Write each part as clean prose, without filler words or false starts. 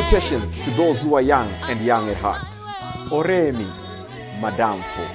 Salutations to those who are young and young at heart. Oremi, Madamfo.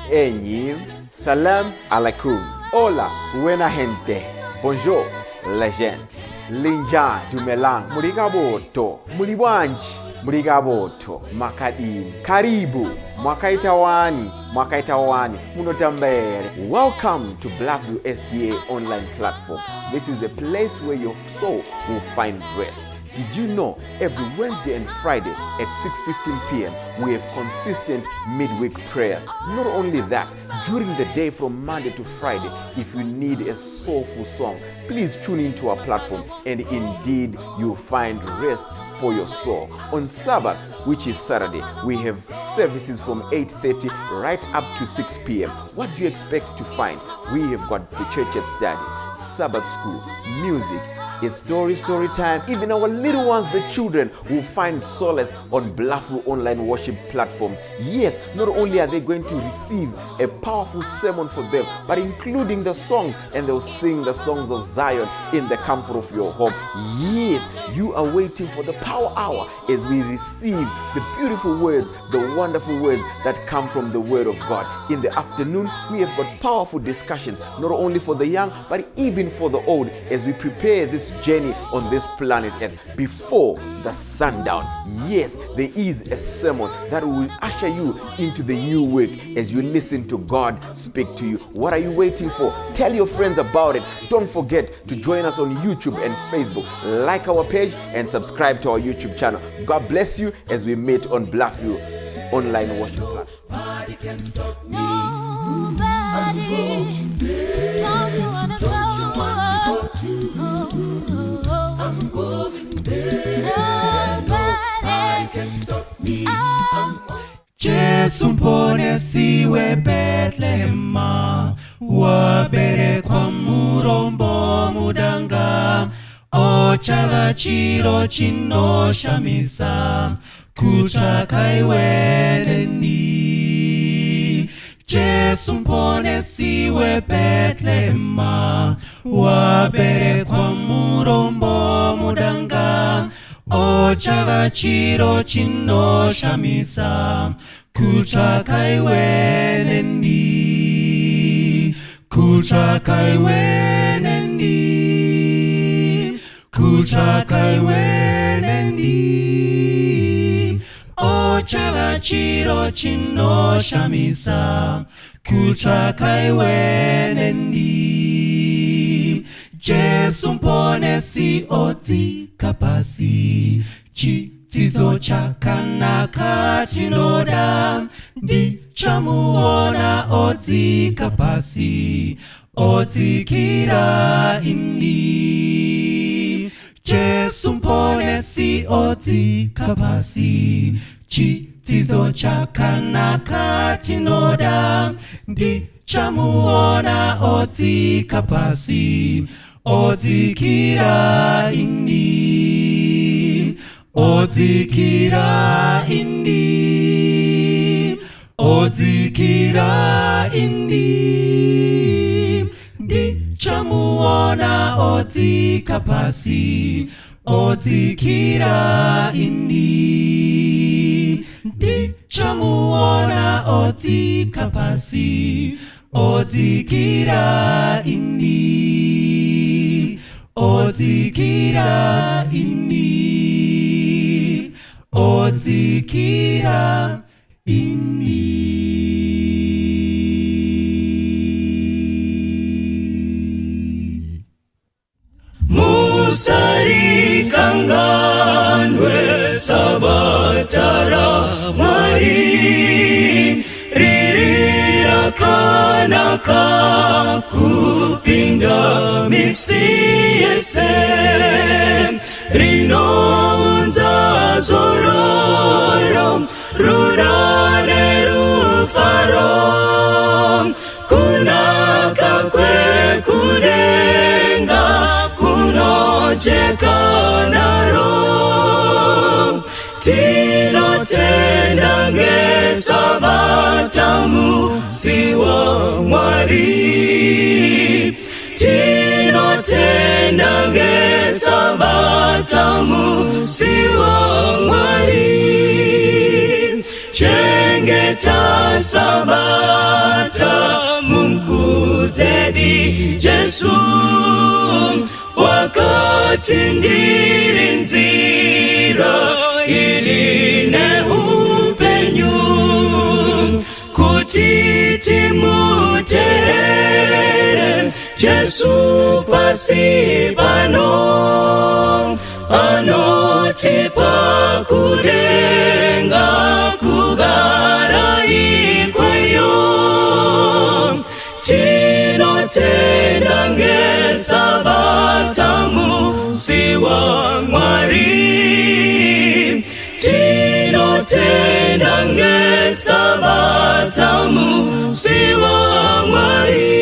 Enyi, Salam alaikum. Hola, buena gente. Bonjour, legend. Linja, Dumelang. Murigaboto. Mulibwanji. Murigaboto. Makadini. Karibu. Mwakaitawani. Mwakaitawani. Munotambere. Welcome to Blackview SDA online platform. This is a place where your soul will find rest. Did you know every Wednesday and Friday at 6:15 p.m. we have consistent midweek prayers? Not only that, during the day from Monday to Friday, if you need a soulful song, please tune into our platform and indeed you'll find rest for your soul. On Sabbath, which is Saturday, we have services from 8:30 right up to 6 p.m. What do you expect to find? We have got the church at study, Sabbath school, music, it's story time. Even our little ones, the children, will find solace on Blackview online worship platforms. Yes, not only are they going to receive a powerful sermon for them, but including the songs, and they'll sing the songs of Zion in the comfort of your home. Yes, you are waiting for the power hour as we receive the beautiful words, the wonderful words that come from the word of God. In the afternoon, we have got powerful discussions, not only for the young, but even for the old, as we prepare this journey on this planet Earth before the sundown. Yes, there is a sermon that will usher you into the new week as you listen to God speak to you. What are you waiting for? Tell your friends about it. Don't forget to join us on YouTube and Facebook. Like our page and subscribe to our YouTube channel. God bless you as we meet on Blackview online worship platform. Nobody can stop me. Nobody. Don't you wanna go? I'm going there. Nobody can stop me. Jesu mpone siwe Bethlehema, wabere kwa murombo mudanga, ochaga chiro chino shamisa, kuchaka iwereni. Jesu mpone siwe Bethlehema, wabere kwa murombo mudanga, ochaga chiro chino shamisa, kuchaka iweneni, kuchaka iweneni, kuchaka iweneni, ochaga chiro chino shamisa, kuchaka iweneni. Jesu mpone si oti kapasi, chitizo chakanaka chinoda, di chamuona oti kapasi, oti kira ini. Jesu mpone si oti kapasi, chitizo chakanaka chinoda, di chamuona oti kapasi, Odikira ini, odikira ini, odikira ini. Di chamuona odikapasi, odikira ini. Di chamuona odikapasi, odikira ini, odikira ini, odikira ini. Musari kanganwe sabatara mari kanaka kupinda misiese rinonza zororom rudane rufarom kunaka kwe kudenga kunocheka narom tino tendange sabatamu siwa mwari tino tendange sabatamu sabata musi wa Mwari. Chengeta sabata mumkuzedi Jesu, wakati ndiri nzira iline upenyu, kutiti mutere Jesu pasivano, anotipa kudenga kugara ikweyo. Tino tendange sabata musi wa Mwari. Tino tendange sabata musi wa Mwari.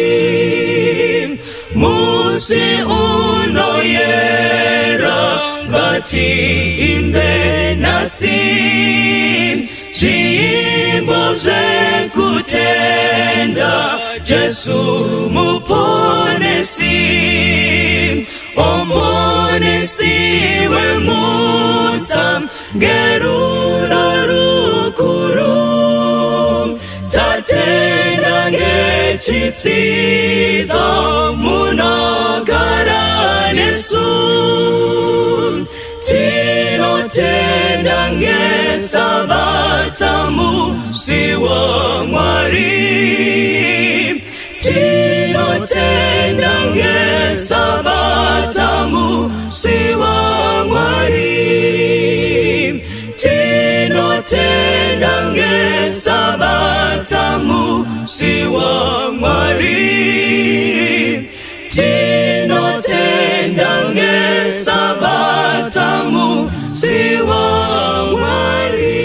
Musi unoyera ngati imbe nasi, jimbo ze kutenda Jesu muponesi. Omonesi we mutam geruna rukuru, tatenda ngechitiza munagara nesu. Tino tenda nge sabata musi wa Mwari. Tino tenda nge sabata musi wa Mwari. Tino tenda nge sabata musi wa Mwari. Tino tenda nge sabata musi wa Mwari.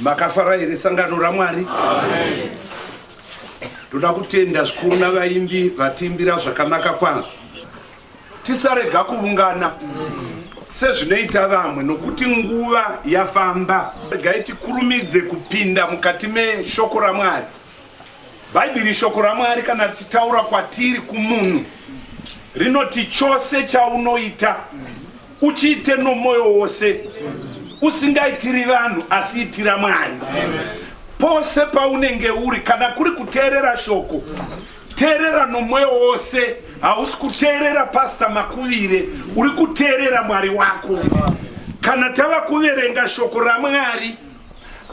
Makafara iri sangano ra Mwari. Amen. Toda kutenda zvikuru navaimbi vatimbira zvakanaka kwazvo. Tisarega kuvungana sezvinoita vamwe, nokuti nguva yafamba. Regai tikurumidze kupinda mukati meshoko raMwari. Bhaibheri shoko raMwari kana tichitaura kwatiri kumunhu rinoti chose chaunoita uchiite nomwoyo wose, usingaitiri vanhu asi itira Mwari. Pose paunenge uri, kana kuri kuteerera shoko, teerera nomwoyo wose. Hausi kuteerera pastor makuvire, uri kuteerera Mwari wako. Kana tava kuverenga shoko raMwari,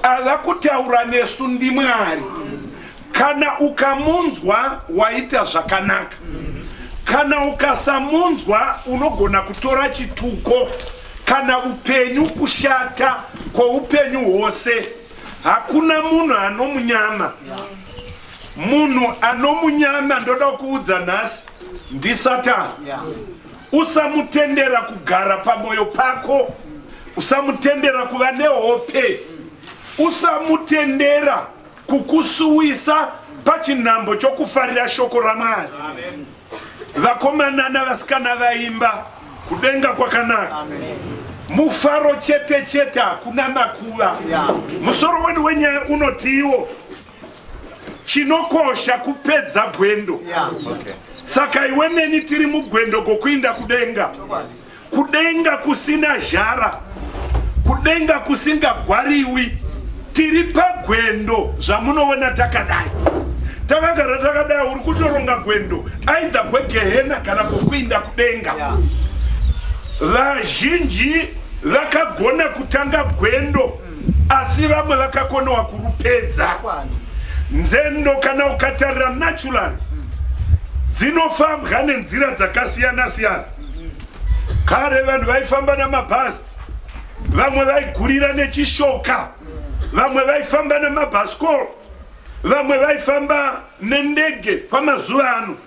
ava kutaura nesu ndi Mwari. Kana ukamunzwa waita zvakanaka, kana ukasamunzwa unogona kutora chituko, kana upenyu kushata kweupenyu hwose. Hakuna munhu anomunyama. Munhu anomunyama, ndoda kuudza nhasi, ndi Satani. Usamutendera kugara pamwoyo pako, usamutendera kuva nehope, usamutendera kukusuwisa pachinhambo chokufarira shoko raMwari. Vakomana navasikana vaimba kudenga kwakanaka. Mufaro chete chete hakuna makuva. Musoro wedu wenyaya unotiwo chinokosha kupedza gwendo. Saka iwe neni tiri mugwendo gokuinda kudenga. Kudenga kusina jara, kudenga kusingagwariwi. Tiri pagwendo zvamunoona takadai. Takagara takadai uri kutoronga gwendo, aidha gwegehena kana gokuinda kudenga. Vazhinji vakagona kutanga gwendo, asi vamwe vakakonewa kurupedza. Nzendo kana ukatarira natural dzinofambwa nenzira dzakasiyana siyana. Kare vanhu vaifamba namabhazi, vamwe vaigurira nechishoka, vamwe vaifamba namabhasikoro, vamwe vaifamba nendege kwamazuva ano,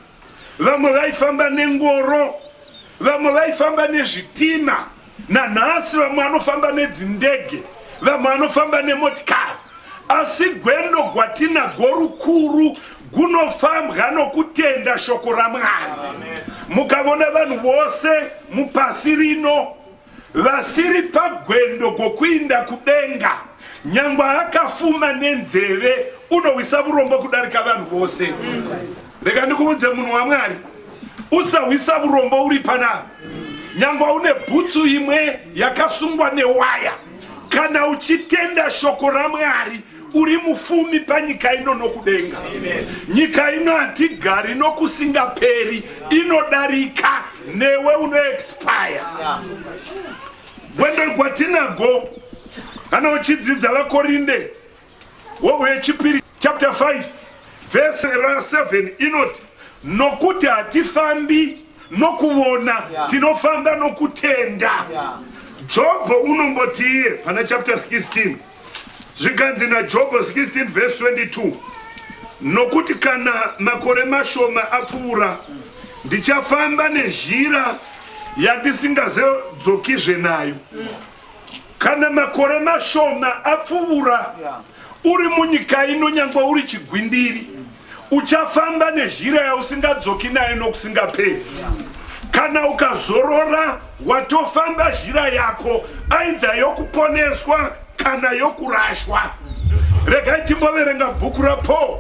vamwe vaifamba nengoro, vamwe vaifamba nezvitima. Nanhasi vamwe vanofamba nedzindege, vamwe vanofamba nemotikari. Asi gwendo gwatinago rukuru gunofambwa nokutenda shoko raMwari. Mukavona vanhu vose mupasi rino vasiri pagwendo gokuinda kudenga, nyangwa akafuma nenzeve unowisa urombo kudarika vanhu vose. Rega ndikuudze munhu waMwari, usawisa urombo uri pana nyangwa une bhutsu imwe yakasungwa newaya kana uchitenda shoko raMwari uri mufumi panyika ino nokudenga. Nyika ino hatigari nokusingaperi, inodarika newe uno expire. Gwendo gwatinago kana uchidzidza vakorinde wechipiri chapter 5 verse 7 inoti nokuti hatifambi nokuona tinofamba nokutenda. Jobho unombotiye pana chapter 16 zvikanzi naJobho 16 verse 22 nokuti kana makore mashoma apfuura ndichafamba nezhira yandisingazedzokizve nayo. Kana makore mashoma apfuura uri munyika ino nyangwa uri chigwindiri uchafamba nezhira yausingadzoki nayo nokusingaperi. Kana ukazorora watofamba zhira yako aidha yokuponeswa kana yokurashwa. Regai timboverenga bhuku raPaul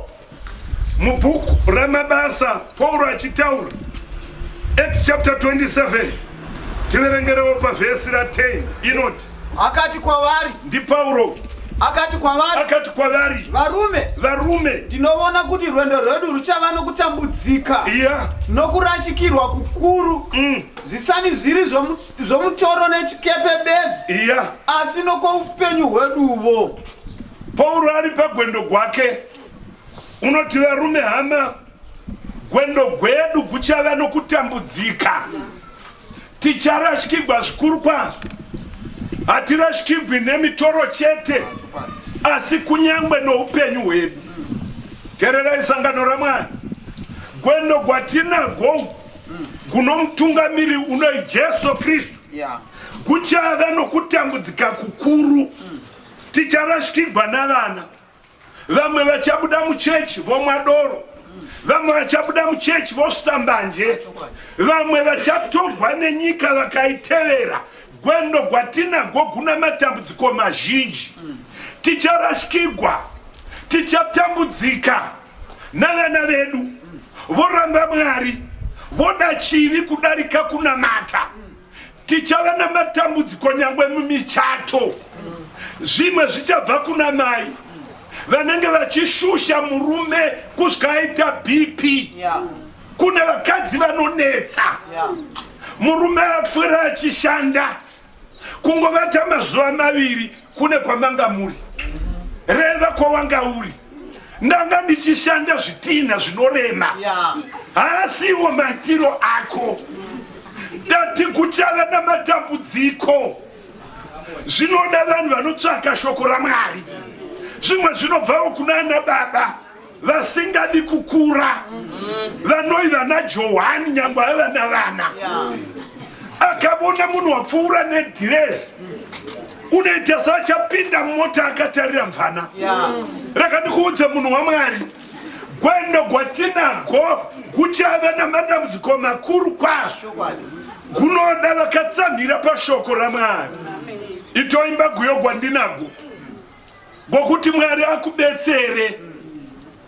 mubhuku ramabasa Paul achitaura Acts chapter 27 tiverengerewo pavhesi ra10 inoti akati kwavari ndi Paulo akati kwavari varume ndinoona kuti rwendo rwedu ruchava nokutambudzika nokurashikirwa kukuru zvisani zviri zvomutoro nechikepe bedzi asi nokoupenyu hweduvo. Paulo ari pagwendo gwake unoti varume hama gwendo gwedu guchava nokutambudzika. Ticharashikirwa zvikuru kwazvo. Hatirashikirwi nemitoro chete asi kunyangwe noupenyu hwedu. Tererai sangano raMwari. Gwendo gwatinago gunomutungamiri unoi Jesu Kristu guchava nokutambudzika kukuru. Ticharashikirwa navana. Vamwe vachabuda muchechi vomwadoro, vamwe vachabuda muchechi vosvita mbanje, vamwe vachatorwa nenyika vakaitevera. Gwendo gwatinago guna matambudziko mazhinji. Ticharashikirwa, tichatambudzika navana vedu voramba Mwari, voda chivi kudarika kunamata. Tichava namatambudziko nyangwe mumichato. Zvimwe zvichabva kuna mai vanenge vachishusha murume kusvikaita BP. Kune vakadzi vanonetsa murume apfuura achishanda kungovata mazuva maviri kune kwamanga muri reva kwawanga uri ndanga ndichishanda zvitina zvinorema haasiwo matiro ako. Dati kuchava namatambudziko. Zvinoda vanhu vanotsvaka shoko raMwari. Zvimwe zvinobvawo kuna ana baba vasingadi kukura, vanoiva naJohani nyangwa ava navana. Akabona munhu wapfuura nedhiresi unoita sachapinda mumota akatarira mvana. Rakandikuudza munhu waMwari, gwendo gwatinago guchava namadambudziko makuru kwazvo. Gunoda vakatsamhira pashoko raMwari. Itoimba guyo gwandinago ngokuti Mwari akubetsere.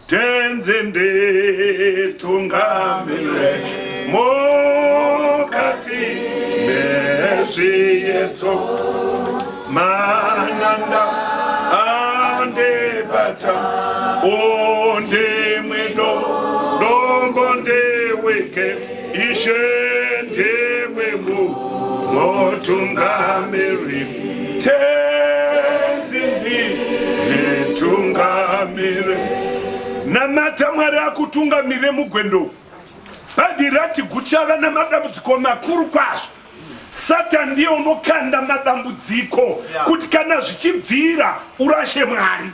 Tenzende tungamire mokati mezvietso mananda andebata onde mwedo dombo ndeweke ishe ndewemu motungamiri tenzindi zitungamire. Namata Mwari akutungamire mugwendo. Bhabhiri rati guchava namadambudziko makuru kwazvo. Satani ndiye unokanda madambudziko kuti kana zvichibvira urashe Mwari.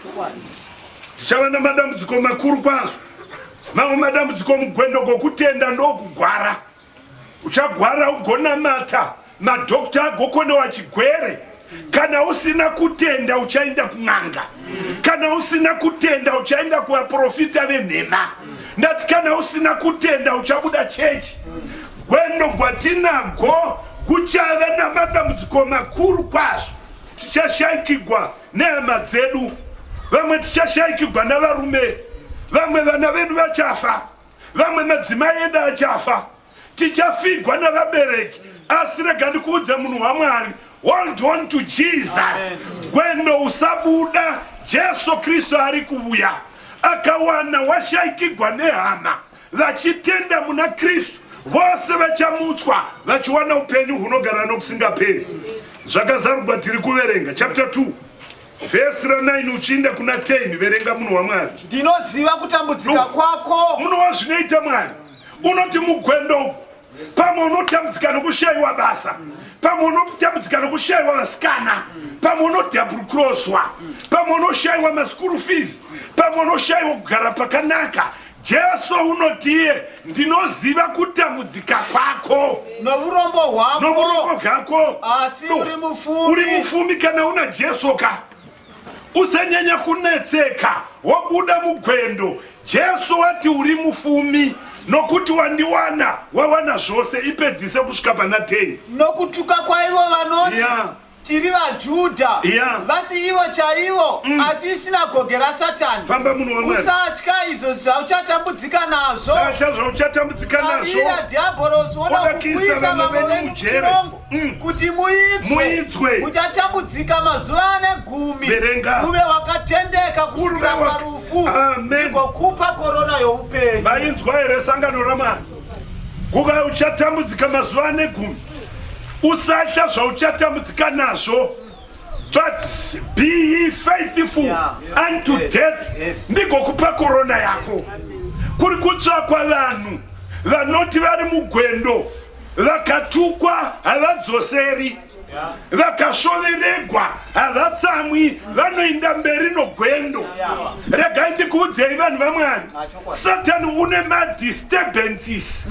Tichava namadambudziko makuru kwazvo. Mamwe madambudziko mugwendo gokutenda ndokugwara. Uchagwara ugonamata, madhokta agokonewa chigwere. Kana usina kutenda uchaenda kun'anga. Kana usina kutenda uchaenda kuvaprofita venhema. Ndati kana usina kutenda uchabuda chechi. Gwendo gwatinago guchava namadambudziko makuru kwazvo. Tichashayikirwa nehama dzedu. Vamwe tichashayikirwa navarume. Vamwe vana vedu vachafa. Vamwe madzimai edu achafa. tichafigwa navabereki asi rega ndikuudze munhu waMwari, hold on to Jesus. Gwendo usabuda, Jesu Kristu ari kuuya. Akawana washaikigwa nehama vachitenda muna Kristu vose vachamutswa vachiwana upenyu hunogara nokusingaperi. Zvakazarurwa tiri kuverenga chapter 2 verse 9 uchienda kuna 10. Verenga munhu waMwari. Ndinoziva kutambudzika kwako. Munhu wazvinoita Mwari unoti mugwendo uku pamwe unotambudzika nokushayiwa basa, pamwe unotambudzika nokushayiwa vasikana, pamwe unodouble crosswa, pamwe unoshayiwa maschool fees, pamwe unoshayiwa kugara pakanaka. Jesu unotiye ndinoziva kutambudzika kwako nourombo hwako, asi uri mufumi. Kana una Jesu ka usanyanya kunetseka, wabuda mugwendo. Jesu wati uri mufumi nokuti wandiwana, wawana zvose. Ipedzise kusvika pana 10. Nokutuka kwaivo vanoti tiri vaJudha, vasi ivo chaivo, asi isinagoge raSatani. Famba munhu waMwari. Usatya izvo zvauchatambudzika nazvo. Sarira dhiabhorosi oda kukuisa vamwe venyu muchirongo kuti muidzwe. Muchatambudzika mazuva ane 10. Uve wakatendeka kusvikira parufu, ndigokupa korona youpenyu. Vainzwa here sangano raMwari? Kuva uchatambudzika mazuva ane 10. Usatya zvauchatambudzika nazvo, but be ye faithful unto death. Ndigokupa korona yako. Kuri kutsvakwa vanhu vanoti vari mugwendo, vakatukwa havadzoseri, vakashoveregwa havatsamwi, vanoenda mberi nogwendo. Regai ndikuudzei vanhu vaMwari, Satani une madisturbances,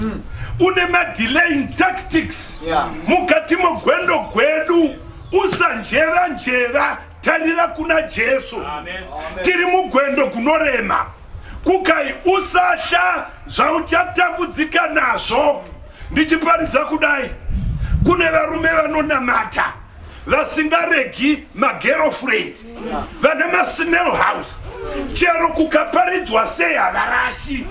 une madelaying tactics mukati mogwendo gwedu. Usanjeva, tarira kuna Jesu. Tiri mugwendo kunorema. Kukai usatya zvauchatambudzika nazvo. Ndichiparidza kudai, kune varume vanonamata vasingaregi magirlfriend, vane masmell house, chero kukaparidzwa sei havarashi.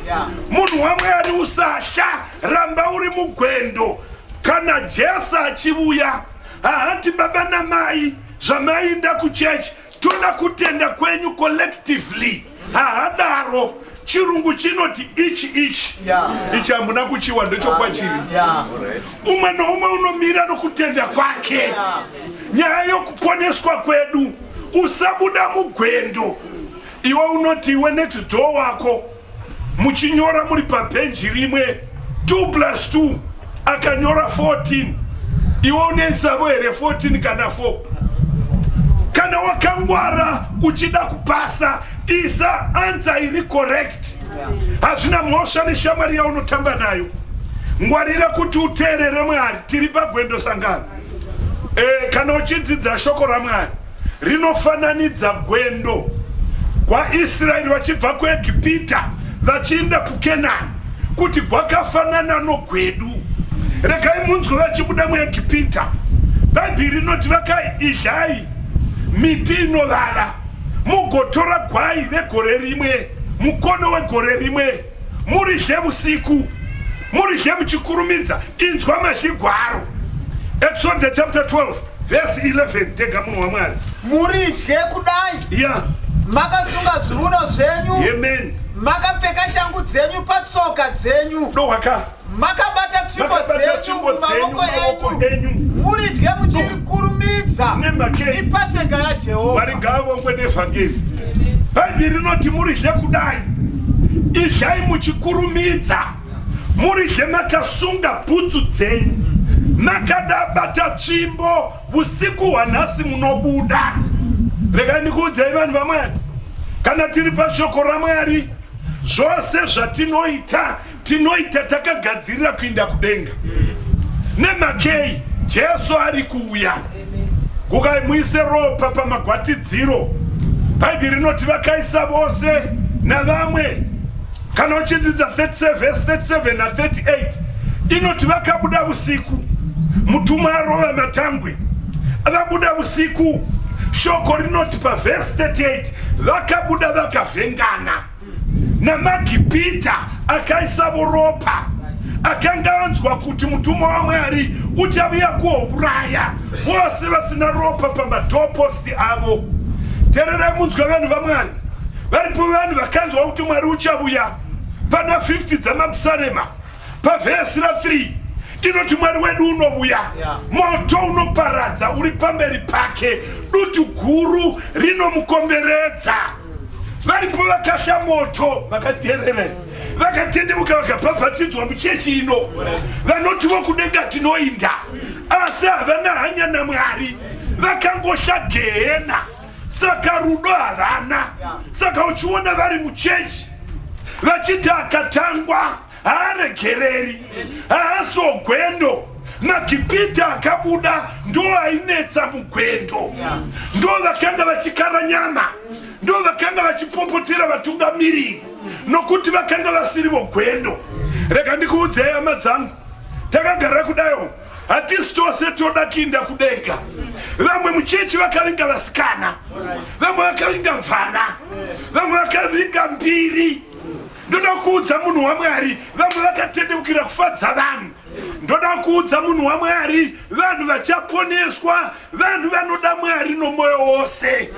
Munhu waMwari usatya, ramba uri mugwendo. Kana Jesu achiuya, haati baba namai zvamainda kuchechi toda kutenda kwenyu collectively. Haadaro. Chirungu chinoti ichi hamuna kuchiwa ndechokwachiri. Umwe noumwe unomira nokutenda kwake. Nyaya yokuponeswa kwedu, usabuda mugwendo. Iwe unoti iwe next door wako muchinyora muri pabhenji rimwe 2+2 akanyora 14, iwe uneisavo here 14 kana 4? Kana wakangwara uchida kupasa, isa answer iri correct. Hazvina mhosva neshamwari yaunotamba nayo. Ngwarira kuti uteerere Mwari. Tiri pagwendo sangano. Kana uchidzidza shoko raMwari rinofananidza gwendo kwaIsraeri vachibva kuEgipita vachienda kuKenani, kuti gwakafanana nogwedu. Regai munzwe vachibuda muEgipita, Bhaibheri rinoti vakaidlai miti inovava, mugotora gwai regore rimwe, mukono wegore rimwe, muridye usiku, muridye muchikurumidza. Inzwa mazhigwaro. Exodus chapter 12 verse 11. Tega munhu waMwari. Muridye kudai, makasunga zviuno zvenyu, Amen. makapfeka shangu dzenyu patsoka dzenyu, makabata tsvimbo dzenyu mumavoko enyu, muridye muchirikurumidza. Ipaseka yaJehovha. Mwari ngaavongwe nevhangeri. Bhaibheri rinoti muridye kudai, idlai muchikurumidza, muridye makasunga bhutsu dzenyu, makadabata tsvimbo usiku hwanhasi munobuda. Regai ndikuudzei vanhu vaMwari, kana tiri pashoko raMwari, zvose zvatinoita tinoita takagadzirira kuinda kudenga. Nemakei Jesu ari kuuya. Kukai muise ropa pamagwatidziro. Bhaibheri rinoti vakaisa vose navamwe. Kana uchidzidza 37 verse 37 na 38 inoti vakabuda usiku, mutumwa arova matangwe, vabuda usiku. Shoko rinoti paverse 38 vakabuda vakavhengana. Namagipita akaisa ropa akanga anzwa kuti mutumwa wa Mwari uchabuya kuuraya vose vasina ropa pamadoposti avo. Tererai munzwa vanhu vaMwari. Varipo vanhu vakanzwa kuti Mwari uchabuya pana 50 dzamapsalema pavhesi ra3 inoti Mwari wedu unobuya, moto unoparadza uri pamberi pake, dutu guru rinomukomberedza. Varipo vakashya moto vakaterere vakatendemuka vakabhabhatidzwa muchechi ino, vanoti vokudenga tinoinda asi havana hanya naMwari, vakangoshya gehena, saka rudo havana. Saka uchiona vari muchechi vachiti akatangwa haaregereri, haasogwendo. Magipita akabuda ndo ainetsa mugwendo, ndo vakanga vachikara nyama, ndo vakanga vachipopotera vatungamiriri nokuti vakanga vasiri vogwendo. Rega ndikuudzei hama dzangu, takagara kudayo hatisi tose toda kuinda kudenga. Vamwe muchechi vakavinga vasikana, vamwe vakavinga mvana, vamwe vakavinga mbiri. Ndoda kuudza munhu waMwari, vamwe vakatendekira kufadza vanhu. Ndoda kuudza munhu waMwari, vanhu vachaponeswa, vanhu vanoda Mwari nomwoyo wose.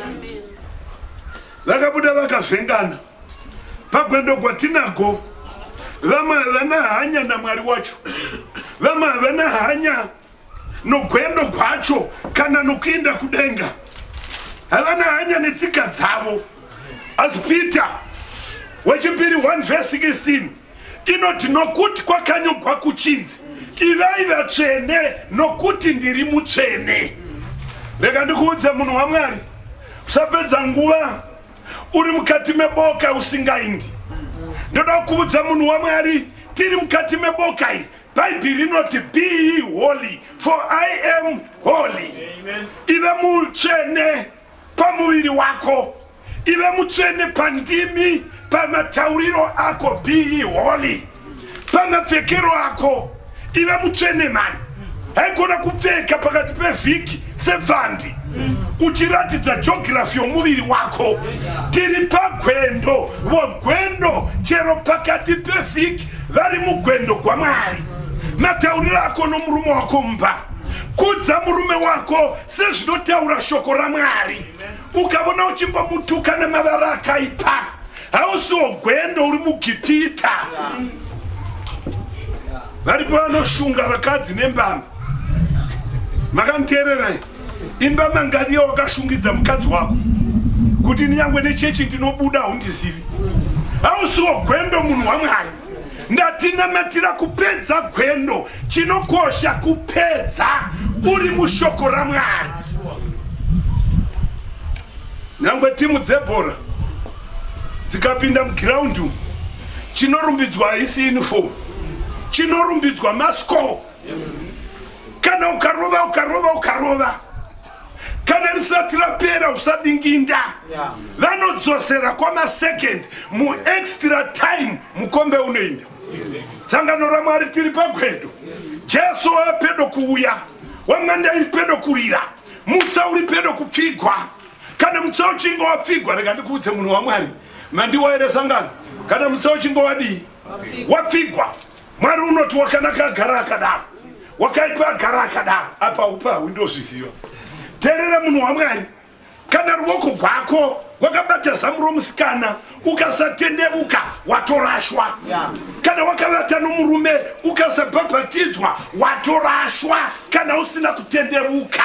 Vakabuda vakavhengana pagwendo gwatinago. Vamwe havana hanya naMwari wacho, vamwe havana hanya nogwendo gwacho kana nokuenda kudenga, havana hanya netsika dzavo. Asi Peter wechipiri 1:16 inoti nokuti kwakanyogwa kuchinzi, ivai vatsvene nokuti ndiri mutsvene. Rega ndikuudze munhu waMwari, usapedza nguva uri mukati meboka usingaindi. Ndoda kuudza munhu waMwari, tiri mukati meboka iyi, Bhaibheri inoti be ye holy for I am holy. Ive mutsvene pamuviri wako, ive mutsvene pandimi, pamatauriro ako, be ye holy. Pamapfekero ako ive mutsvene mani. Haigona kupfeka pakati pevhiki sebvambi uchiratidza geography yomuviri wako. Tiri pagwendo, vogwendo chero pakati pevhiki vari mugwendo kwaMwari. Matauriro ako nomurume wako mumba. Kudza murume wako sezvinotaura shoko raMwari. Ukavona uchimbomutuka namavara akaipa, hausiwo gwendo uri mugipita. Varipo vanoshunga vakadzi nembama. Makanteererai, imba mangadiyo wakashungidza mukadzi wako kuti nyangwe nechechi ndinobuda hundizivi. Hausiwo gwendo munhu waMwari. Ndatinamatira kupedza gwendo, chinokosha kupedza uri mushoko raMwari. Nyangwe timu dzebhora dzikapinda mugiraundi, chinorumbidzwa haisi uniform, chinorumbidzwa masco. Kana ukarova kana risati rapera usadinginda, vanodzosera kwamaseconds mu extra time mukombe unoinda. Sangano raMwari tiri pagwendo. Jesu apedo kuuya, wamanda iri pedo kurira, mutsa uri pedo kupfigwa. Kana mutsa uchingo wapfigwa, rega ndikuudze munhu waMwari, mandiwa ere sangano, kana mutsa uchingo wadi wapfigwa, Mwari unoti wakanaka agara akadaro, wakaipa agara akadaro, apa upa ndozviziva. Teerera munhu waMwari, kana ruoko rwako wakabata zamu romusikana ukasatendevuka watorashwa. Kana wakavata nomurume ukasabhabhatidzwa watorashwa kana usina kutendevuka.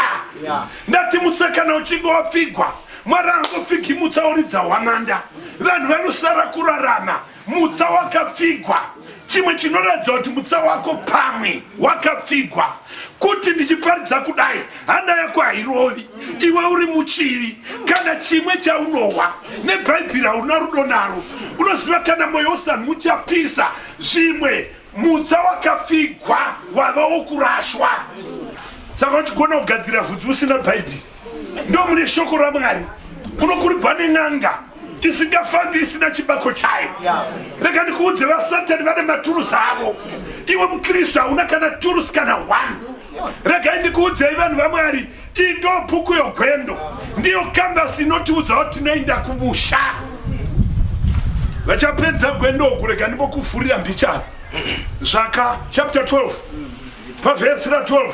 Ndati mutsa kana uchinge wapfigwa, Mwari angopfigi mutsa uridza hwamanda. Vanhu vanosara kurarama mutsa wakapfigwa. Chimwe chinoratidza kuti mutsa wako pamwe wakapfigwa. Kuti ndichiparidza kudai, hana yako hairovi, iwe uri muchivi. Kana chimwe chaunohwa neBhaibheri hauna rudo naro, unoziva kana mwoyo usanu uchapisa zvimwe, mutsa wakapfigwa wava wokurashwa. Saka uchigona kugadzira vhudzi usina Bhaibheri, ndo mune shoko raMwari, unokurigwa nen'anga isingafambi isina chibako chayo. Rega ndikuudze vaSatani vane maturusi avo, iwe muKristu hauna kana turusi kana 1. Rega ndikuudzei vanhu vaMwari, iyi ndo bhuku yogwendo, ndiyo kambasi inotiudza kuti tinoenda kumusha. Vachapedza gwendo oku, rega ndimbokufurira mbichana, Zvaka chapter 12 pavhesi ra12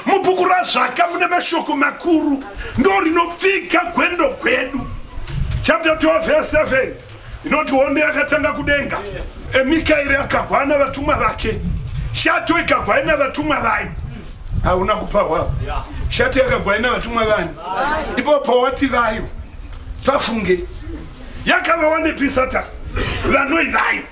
mubhuku razvaka mune mashoko makuru ndo rinopfika gwendo gwedu. Chapter 12 verse 7 inoti hondo yakatanga kudenga, Mikaeri akagwana vatumwa vake, shato ikagwana vatumwa vayo. Hauna kupa wao. Shato yakagwana vatumwa vani. Ipo pawati vayo pafunge yakavawanepi Satani vanoi vayo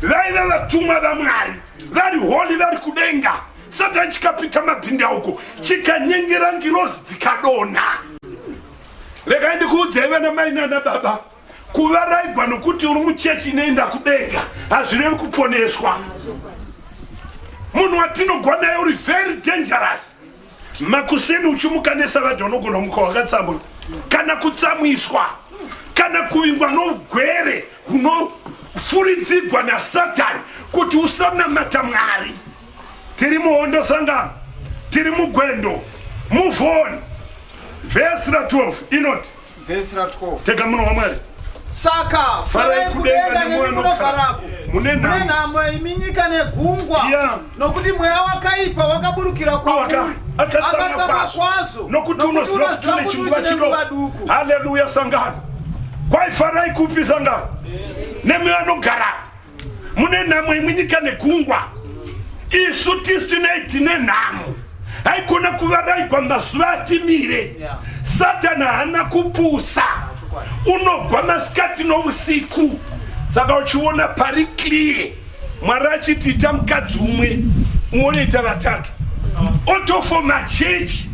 vaiva vatumwa vaMwari vari holi vari kudenga. Satani chikapita mapinda uko chikanyengera ngirozi dzikadonha. Regai ndikuudzai vana mai nana baba, kuvaraigwa nokuti uri muchechi inoenda kudenga hazvirevi kuponeswa. Munhu watinogwa naye uri very dangerous. Makuseni uchimuka nesavadhi unogona muka wakatsamwa kana kutsamwiswa kana kuvingwa nougwere hunofuridzigwa naSatani kuti usanamata Mwari. Tiri muhondo sangano, tiri mugwendo, move on. Verse 12 inoti, verse 12 tega munhu waMwari, saka farai kudenga nemunogarako, mune nhamo imi nyika negungwa, nokuti mweya wakaipa wakaburukira kwauri, akatsamwa kwazvo, nokuti unoziva kuti chinguva chiduku. Haleluya sangano. Kwai farai kupi sangano? Nemweya anogara mune nhamo imi nyika negungwa. Isu tisu tine nhamo. Haikona kuvaraigwa mazuva atimire. Satani hana kupusa, unogwa masikati nousiku. Saka uchiona pari clear, Mwari achiti ita mukadzi umwe muoneita vatatu. Otofoma chechi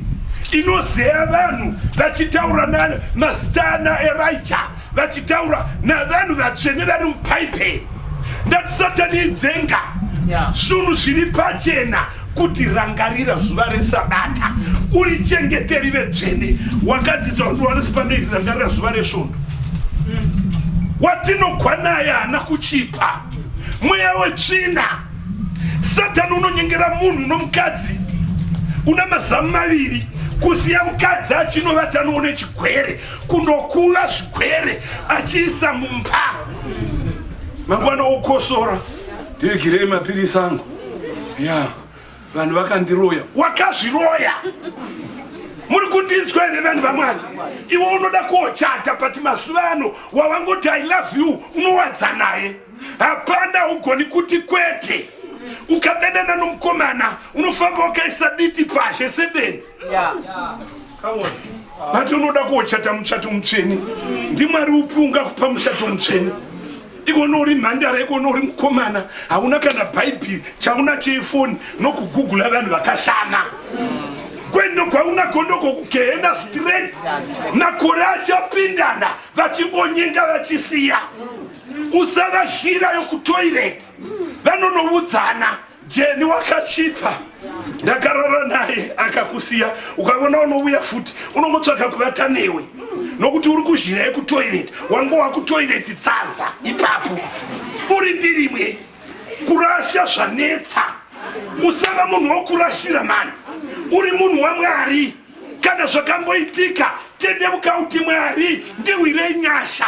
inozeya vanhu vachitaura namazita naElijah, vachitaura navanhu vatsvene vari mupaipe. Ndati Satani idzenga zvinhu zviri pachena kuti rangarira zuva reSabata, urichengeteri vetsvene. Wakadzidza kuti wanesipanei rangarira zuva resvondo. Watinogwa naye hana kuchipa, mweya wetsvina. Satani unonyengera munhu nomukadzi una mazamu maviri, kusiya mukadzi achinovata noone chigwere, kundokuva zvigwere achiisa mumba. Mangwana okosora, ndirigirei mapirisi angu. Vanhu vakandiroya. Wakazviroya. Muri kundinzwa here vanhu vaMwari? Iwe unoda kochata pati mazuva ano wawangoti I love you unowadza naye. Hapana, ugoni kuti kwete. Ukadanana nomukomana unofamba wakaisa diti pashe sebenzi. Come on. Bati unoda kochata muchato mutsvene. NdiMwari upi ungakupa muchato mutsvene? Igonori mhandara, igonori mukomana, hauna kana bhaibheri, chauna cheifoni nokugugula vanhu vakashama. Kwendo kwauna kondoko kugehena straight, makore achapindana vachingonyenga vachisiya. Usavashira yokutoilet, vanonovudzana. Jeni wakachipa, ndakarara naye akakusiya, ukavona unouya futi unomotsvaka kuvata newe. Nokuti uri kuzhira yekutoilet, wangowa kutoilet tsanza ipapo. Uri ndirimwe kurasha zvanetsa. Usava munhu wokurashira mani, uri munhu waMwari. Kana zvakamboitika tendemuka uti Mwari ndiwirei nyasha.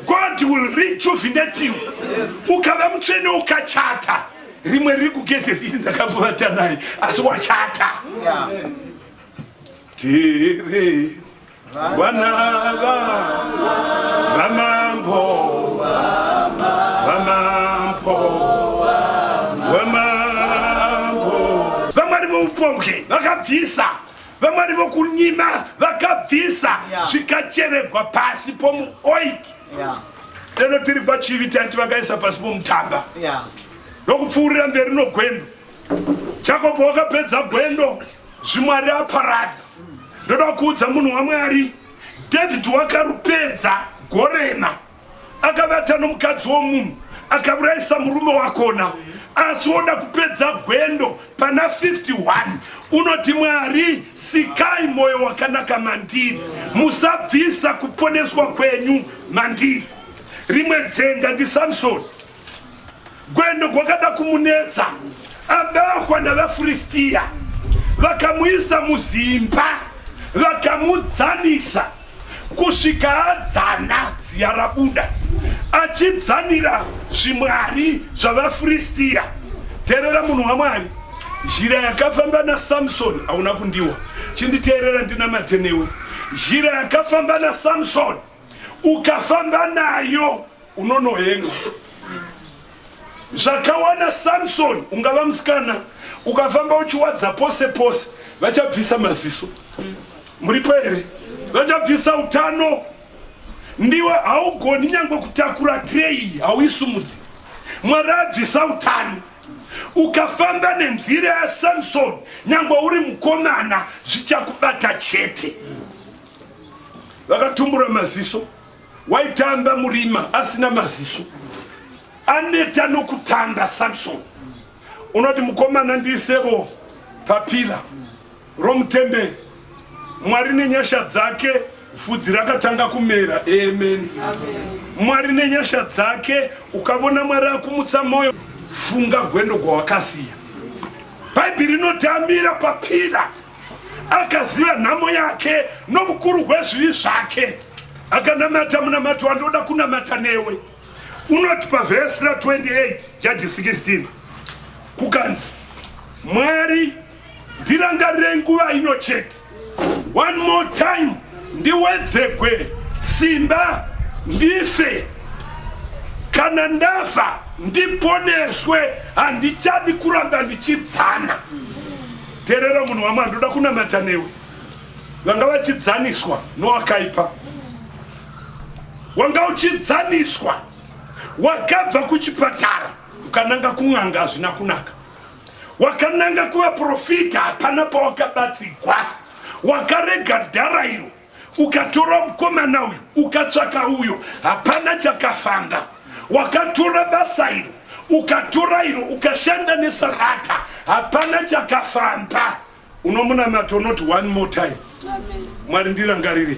God will rejuvenate you. Ukava mutsvene ukachata, rimwe riri kugedheri ndakambovata naye asi wachata. Tiri vana vamambo, vamwari voupombwe vakabvisa, vamwari vokunyima vakabvisa, zvikacheregwa pasi pomuoiki. Lero tiri pachivi tanti vakaisa pasi pomutamba nokupfuurira mberi nogwendo. Jakobho wakapedza gwendo, zviMwari aparadza. Ndoda kuudza munhu waMwari, David wakarupedza gorema, akavata nomukadzi womunhu, akaurayisa murume wakona. Asi woda kupedza gwendo pana 51, unoti Mwari sikai moyo wakanaka mandiri, musabvisa kuponeswa kwenyu mandiri. Rimwe dzenga ndiSamsoni, gwendo gwakada kumunetsa, abakwa navaFiristia, vakamuisa muzimba, vakamudzanisa. kusvika adzana ziya rabuda achidzanira zvimwari zvavafiristia. Teerera munhu waMwari, njira yakafamba naSamsoni hauna kundiwa. Chinditeerera ndinamate newe. Njira yakafamba naSamsoni ukafamba nayo unonohengwa. Zvakawana Samsoni, ungava musikana ukafamba uchiwadza pose pose vachabvisa maziso. Muripo here? Vachabvisa utano. Ndiwe haugoni nyangwe kutakura trei, hauisumudzi. Mwari abvisa utano. Ukafamba nenzira yaSamsoni, nyangwe uri mukomana zvichakubata chete. Vakatumbura maziso. Waitamba murima asina maziso. Aneta nokutamba Samsoni. Unoti mukomana ndisevo papira romutemberi. Mwari nenyasha dzake vhudzi rakatanga kumera. Amen. Mwari nenyasha dzake ukavona Mwari akumutsa moyo, funga gwendo gwawakasiya. Bhaibheri rinoti amira papira akaziva nhamo yake nomukuru hwezvivi zvake akanamata munamato wandoda kunamata newe. Unoti pavhesi ra28 Judges 16 kukanzi Mwari ndirangarire nguva ino chete, one more time ndiwedzekwe simba ndife, kana ndafa ndiponeswe, handichadi kuramba ndichidzana. Teerera munhu waMwari, ndoda kunamata newe. Vanga vachidzaniswa nowakaipa, wanga uchidzaniswa wakabva kuchipatara ukananga kun'anga hazvina kunaka, wakananga kuvaprofita hapana pawakabatsigwa, wakarega dhara iro ukatora mukomana uyu ukatsvaka uyo hapana chakafamba, wakatora basa iro ukatora iro ukashanda neSabata hapana chakafamba. Unomunamata unoti one more time. Mwari ndirangarire,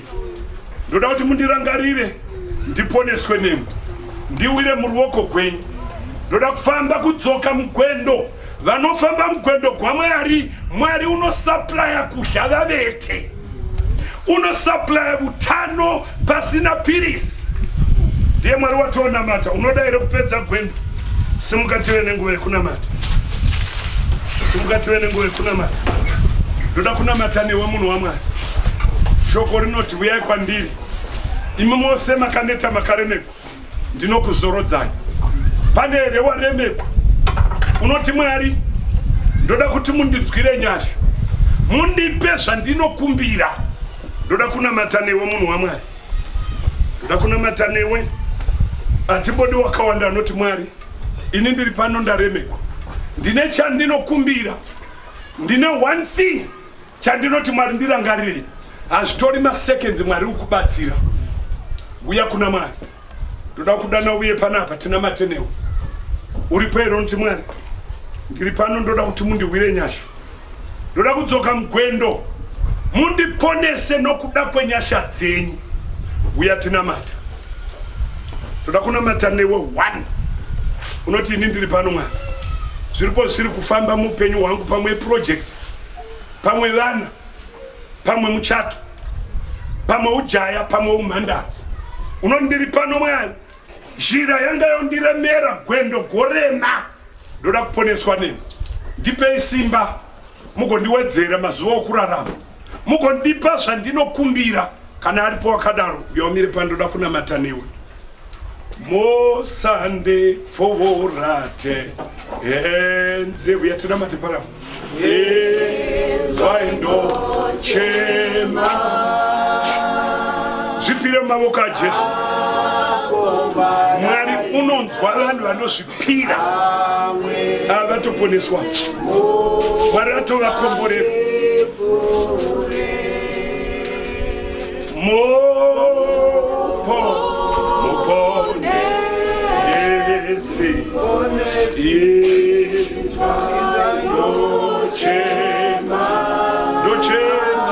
ndoda kuti mundirangarire ndiponeswe nemi, ndiwire muruoko gwenyu. Ndoda kufamba kudzoka mugwendo. Vanofamba mugwendo gwaMwari, Mwari unosuplya kudya vavete, unosuplya utano pasina pirisi. Ndiye Mwari watonamata. Unoda here kupedza gwendo? Simukative nenguva yekunamata. Simukative nenguva yekunamata. Ndoda kunamata newe munhu waMwari. Shoko rinoti uyai kwandiri imi mose makaneta makaremekwa, ndinokuzorodzai. Pane here waremekwa? Unoti Mwari, ndoda kuti mundidzwire nyasha, mundipe zvandinokumbira. Ndoda kunamata newe munhu waMwari. Ndoda kunamata newe. Hatibodi wakawanda anoti Mwari, ini ndiri pano ndaremekwa, ndine chandinokumbira, ndine one thing chandinoti Mwari ndirangarire. Hazvitori maseconds Mwari ukubatsira. Uya kuna Mwari. Ndoda kudana uye panapa tinamate newe. Uripo here unoti Mwari, ndiri pano ndoda kuti mundiwire nyasha, ndoda kudzoka mugwendo, mundiponese nokuda kwenyasha dzenyu. Uya tinamata. Ndoda kunamata newe one. Unoti ini ndiri pano Mwari, zviripo zviri kufamba muupenyu hwangu, pamwe project, pamwe vana, pamwe muchato, pamwe ujaya, pamwe umhandara. Unoti ndiri pano Mwari, njira yanga yondiremera gwendo gorema, ndoda kuponeswa nemi. Ndipei simba mugondiwedzera mazuva okurarama, mugondipa zvandinokumbira. Kana aripo wakadaro yomire pano, ndoda kunamata newe. Mosande forate enze uyatinamate parapo. Zaindo chema zvipire mumavoko aJesu. Mwari unonzwa vanhu vanozvipira avatoponeswa. Mwari atovakomborera. Muponesi yenzwa ndochema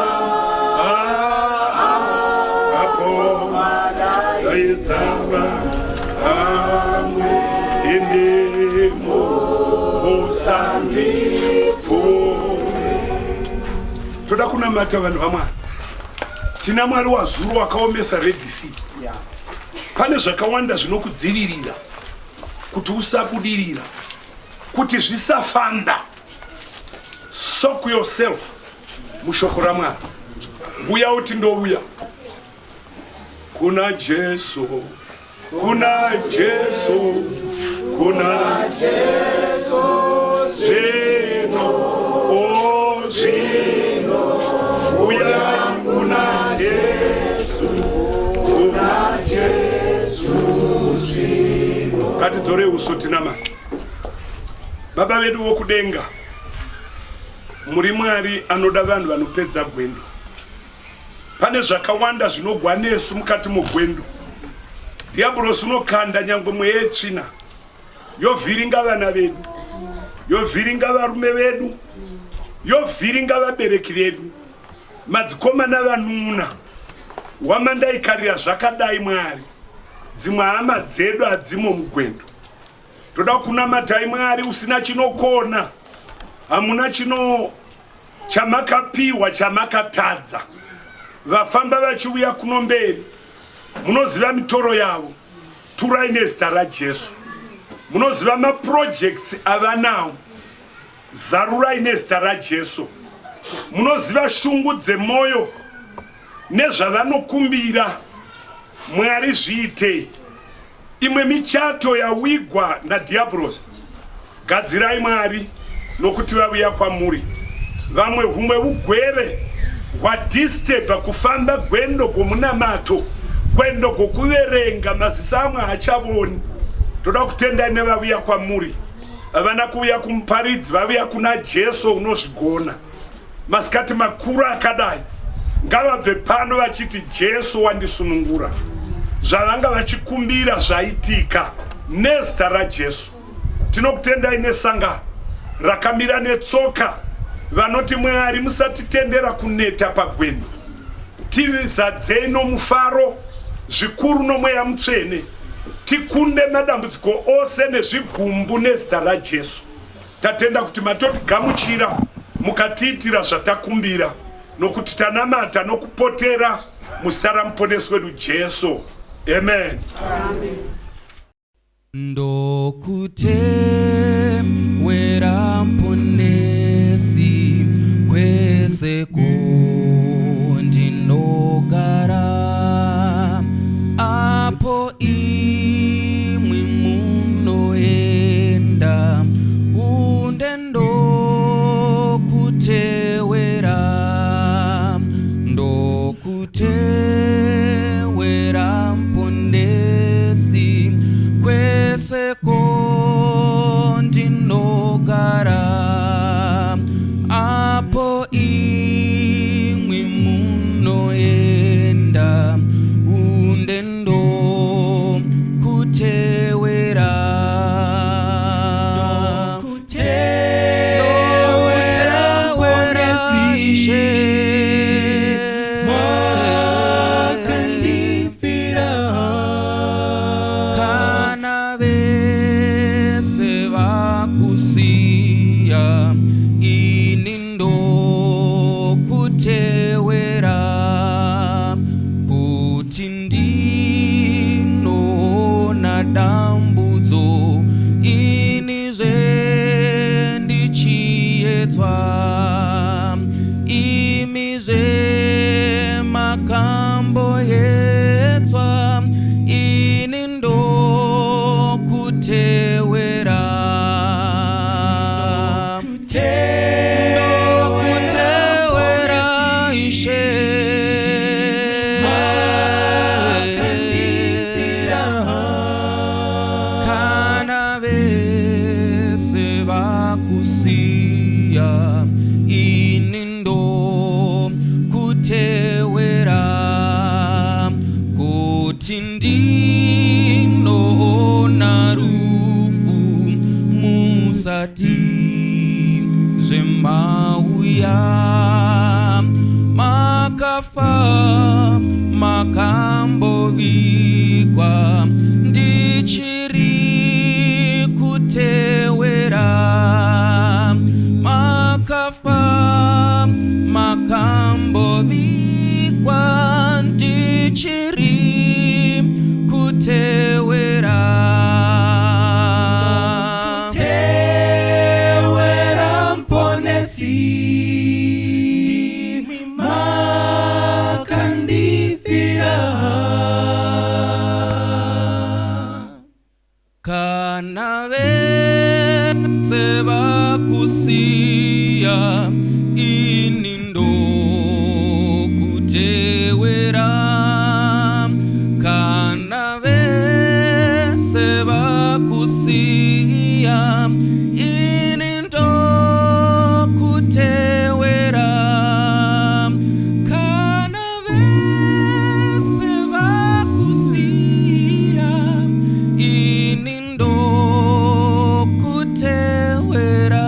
apo dayidzava amwe indimo usandipfuure. Toda kunamata vanhu vaMwari. tina Mwari wazuru wakaomesa Red Sea. Pane zvakawanda zvinokudzivirira kuti usabudirira, kuti zvisafamba. Soak yourself mushoko raMwari. Uya uti ndouya. Kuna Jesu, kuna Jesu, kuna Jesu, zvino, o zvino. Uya kuna Jesu, kuna Jesu, zvino. Ngatidzore uso tina Mwari. Baba vedu vokudenga, muri Mwari anoda vanhu vanopedza gwendo. Pane zvakawanda zvinogwa nesu mukati mogwendo. Dhiabhorosi unokanda nyangwe mweya yetsvina, yovhiringa vana vedu, yovhiringa varume vedu, yovhiringa vabereki vedu, madzikomana vanun'una. Wamandaikarira zvakadai Mwari, dzimwe hama dzedu hadzimo mugwendo. Toda kunamatai Mwari usina chinokona, hamuna chamakapiwa chamakatadza. Vafamba vachiuya kuno mberi, munoziva mitoro yavo, turai nezita raJesu. Munoziva maprojects avanawo, zarurai nezita raJesu. Munoziva shungu dzemoyo nezvavanokumbira, Mwari zviite. Imwe michato yawigwa naDhiabhorosi, gadzirai Mwari nokuti vauya kwamuri. Vamwe humwe ugwere hwadisturba kufamba gwendo gomunamato, gwendo gokuverenga mazisa amwe haachavoni. Toda kutendai nevauya kwamuri. Havana kuuya kumuparidzi, vauya kuna Jesu unozvigona. Masikati makuru akadai ngavabve pano vachiti Jesu wandisunungura. Zvavanga vachikumbira zvaitika nezita raJesu. Tinokutendai nesangano rakamira netsoka vanoti Mwari musatitendera kuneta pagwendo. Tizadzei nomufaro zvikuru nomweya mutsvene. Tikunde madambudziko ose nezvigumbu nezita raJesu. Tatenda kuti matotigamuchira mukatiitira zvatakumbira, nokuti tanamata nokupotera muzita ramuponesi wedu Jesu. Amen. Ndokutewera mponesi kwese kundinogara, apo imwi munoenda unde ndokutewera, ndokutewera mponesi kwese kundinogara, apo imwi munoenda unde ndokutewera. Ndokutewera Ishe kana vese vakusiya, ini ndokutewera kuti ndinoona dambudzo inizve ndichiedzwa, imizve makamboedzwa, ini ndokutewera. Ndokutewera Ishe kana vese vakusiya, ini ndokutewera kuti ndinoona rufu musati zvemauya, makafa makambovigwa ndichiri kutewera, makafa makambovigwa vakusiya ini ndokutewera kana vese vakusiya ini ndokutewera.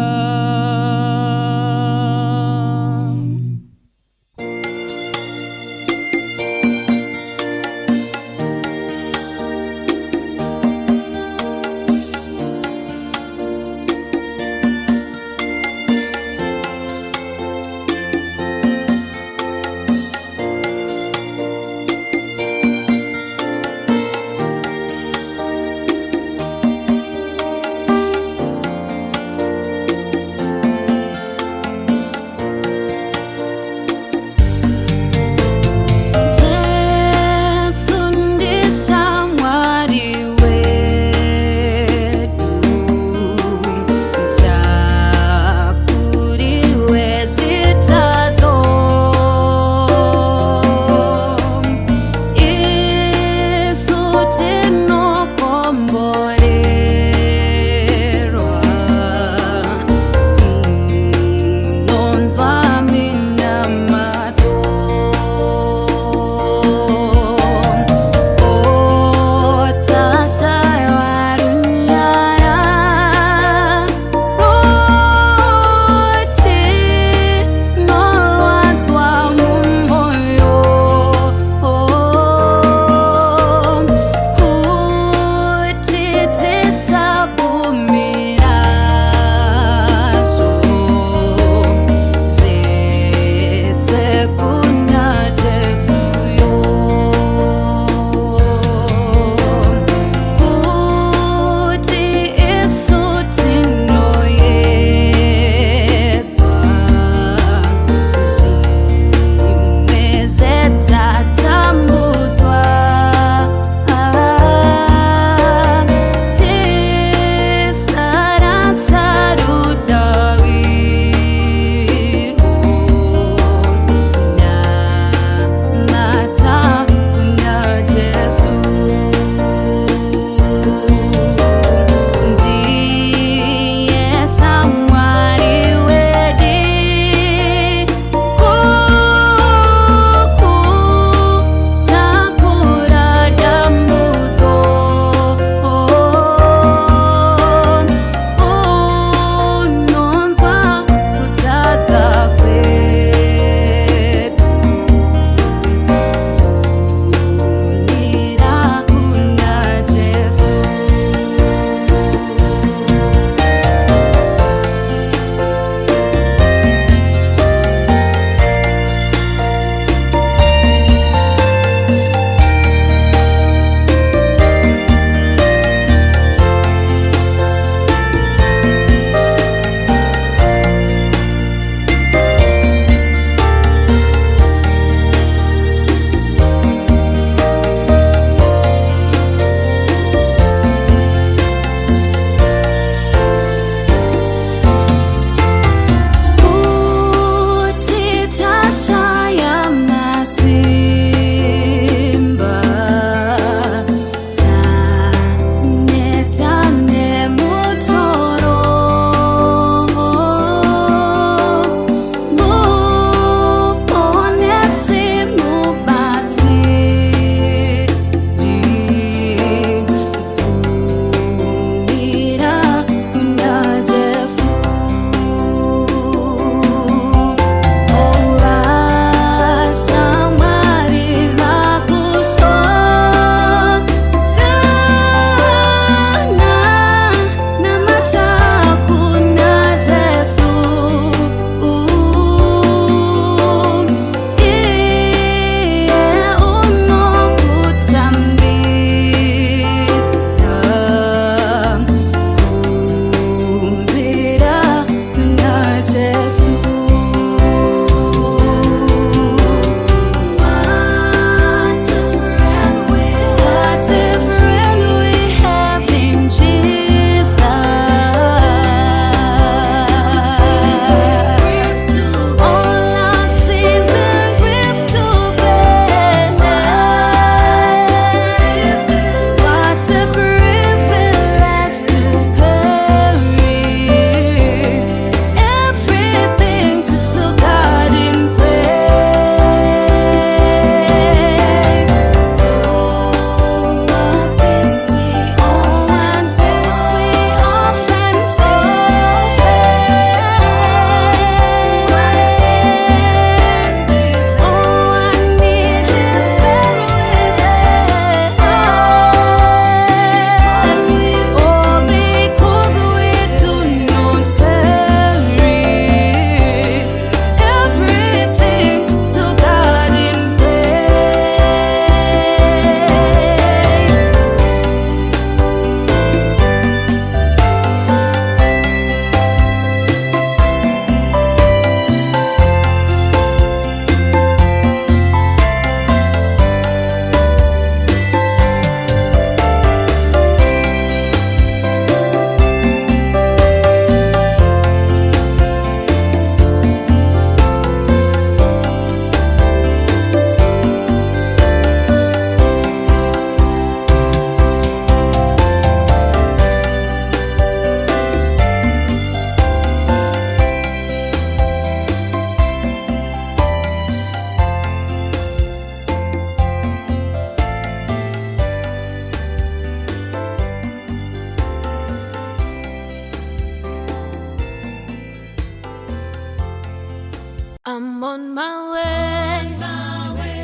my way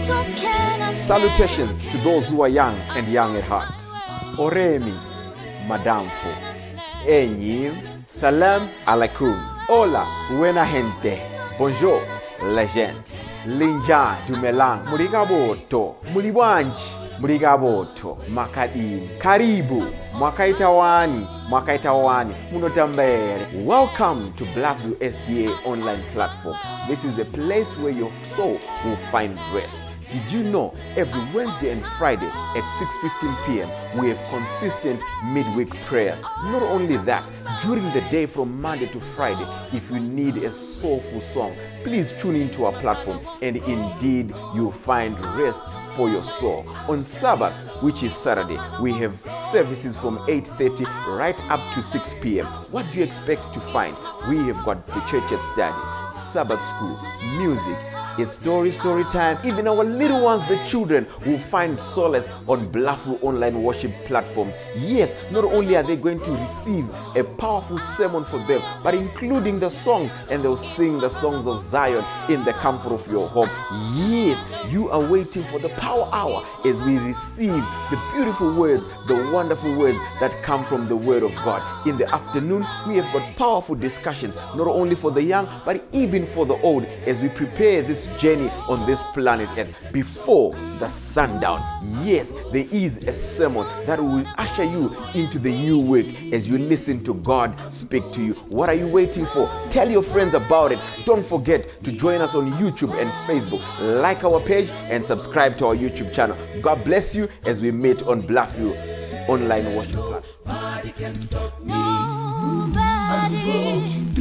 to Canaan. Salutations to those who are young and young at heart. Oremi, Madamfo. Enyi, Salam alaikum. Hola, buena gente. Bonjour, legend. Linja dumelang. Murigaboto. Mulibwanji. Murigaboto. Makadini. Karibu. Mwakaitawani. Munotambere. Welcome to Blackview SDA online platform. This is a place where your soul will find rest. Did you know every Wednesday and Friday at 6:15 p.m. we have consistent midweek prayers? Not only that, during the day from Monday to Friday, if you need a soulful song, please tune into our platform and indeed you'll find rest for your soul. On Sabbath, which is Saturday, we have services from 8:30 right up to 6 p.m. What do you expect to find? We have got the church at study, Sabbath school, music, it's story time. Even our little ones, the children, will find solace on Blackview online worship platforms. Yes, not only are they going to receive a powerful sermon for them, but including the songs, and they'll sing the songs of Zion in the comfort of your home. Yes, you are waiting for the power hour as we receive the beautiful words, the wonderful words that come from the word of God. In the afternoon, we have got powerful discussions, not only for the young, but even for the old, as we prepare this journey on this planet Earth before the sundown. Yes, there is a sermon that will usher you into the new week as you listen to God speak to you. What are you waiting for? Tell your friends about it. Don't forget to join us on YouTube and Facebook. Like our page and subscribe to our YouTube channel. God bless you as we meet on Blackview online worship platform. Nobody